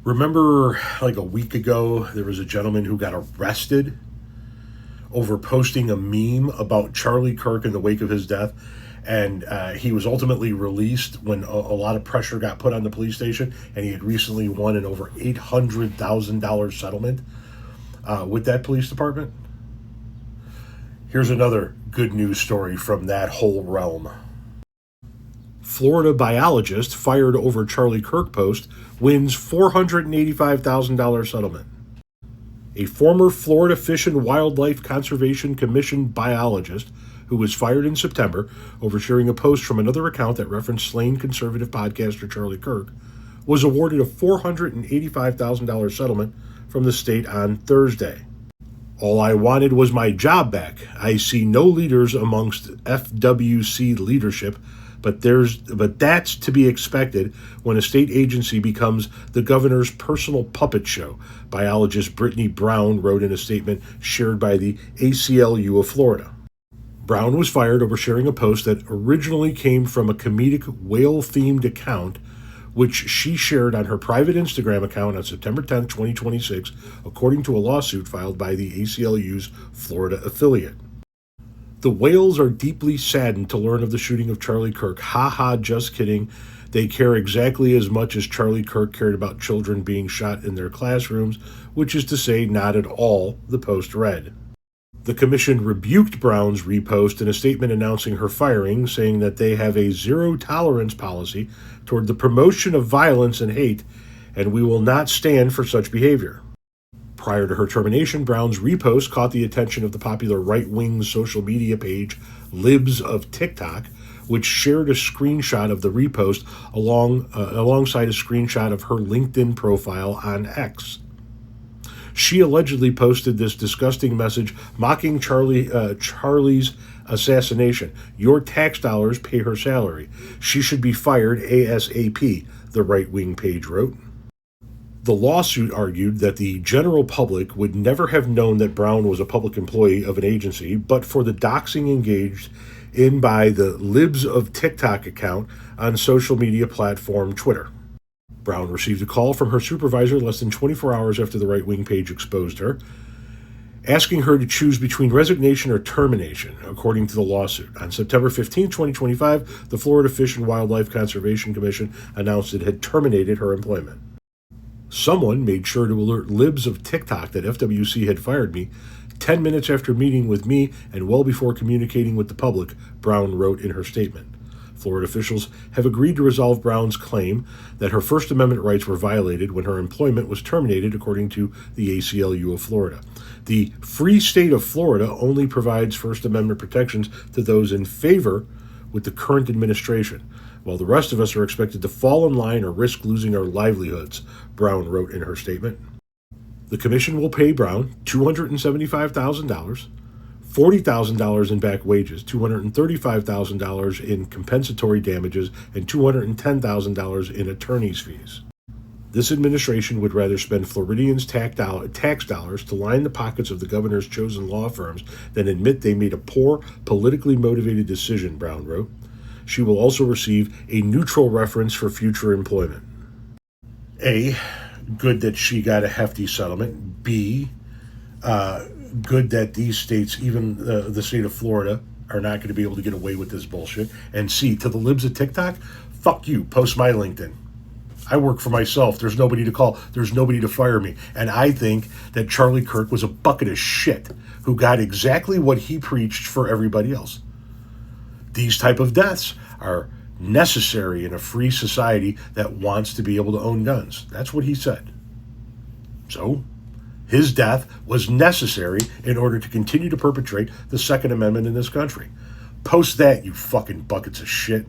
Remember, like a week ago, there was a gentleman who got arrested over posting a meme about Charlie Kirk in the wake of his death. And he was ultimately released when a lot of pressure got put on the police station. And he had recently won an over $800,000 settlement with that police department. Here's another good news story from that whole realm. Florida Biologist fired over Charlie Kirk post wins $485,000 settlement. A former Florida Fish and Wildlife Conservation Commission biologist who was fired in September over sharing a post from another account that referenced slain conservative podcaster Charlie Kirk was awarded a $485,000 settlement from the state on Thursday. All I wanted was my job back. I see no leaders amongst FWC leadership, but that's to be expected when a state agency becomes the governor's personal puppet show, biologist Brittany Brown wrote in a statement shared by the ACLU of Florida. Brown was fired over sharing a post that originally came from a comedic whale-themed account, which she shared on her private Instagram account on September 10, 2026, according to a lawsuit filed by the ACLU's Florida affiliate. The whales are deeply saddened to learn of the shooting of Charlie Kirk. Ha ha, just kidding. They care exactly as much as Charlie Kirk cared about children being shot in their classrooms, which is to say, not at all, the post read. The commission rebuked Brown's repost in a statement announcing her firing, saying that they have a zero-tolerance policy toward the promotion of violence and hate, and we will not stand for such behavior. Prior to her termination, Brown's repost caught the attention of the popular right-wing social media page Libs of TikTok, which shared a screenshot of the repost alongside a screenshot of her LinkedIn profile on X. She allegedly posted this disgusting message mocking Charlie's assassination. Your tax dollars pay her salary. She should be fired ASAP, the right-wing page wrote. The lawsuit argued that the general public would never have known that Brown was a public employee of an agency, but for the doxing engaged in by the Libs of TikTok account on social media platform Twitter. Brown received a call from her supervisor less than 24 hours after the right-wing page exposed her, asking her to choose between resignation or termination, according to the lawsuit. On September 15, 2025, the Florida Fish and Wildlife Conservation Commission announced it had terminated her employment. Someone made sure to alert Libs of TikTok that FWC had fired me 10 minutes after meeting with me and well before communicating with the public, Brown wrote in her statement. Florida officials have agreed to resolve Brown's claim that her First Amendment rights were violated when her employment was terminated, according to the ACLU of Florida. The free state of Florida only provides First Amendment protections to those in favor with the current administration, while the rest of us are expected to fall in line or risk losing our livelihoods, Brown wrote in her statement. The commission will pay Brown $275,000, $40,000 in back wages, $235,000 in compensatory damages, and $210,000 in attorney's fees. This administration would rather spend Floridians' tax dollars to line the pockets of the governor's chosen law firms than admit they made a poor, politically motivated decision, Brown wrote. She will also receive a neutral reference for future employment. A, good that she got a hefty settlement. B, good that these states, even the state of Florida, are not going to be able to get away with this bullshit. And C, to the Libs of TikTok, fuck you, post my LinkedIn. I work for myself. There's nobody to call. There's nobody to fire me. And I think that Charlie Kirk was a bucket of shit who got exactly what he preached for everybody else. These type of deaths are necessary in a free society that wants to be able to own guns. That's what he said. So, his death was necessary in order to continue to perpetrate the Second Amendment in this country. Post that, you fucking buckets of shit.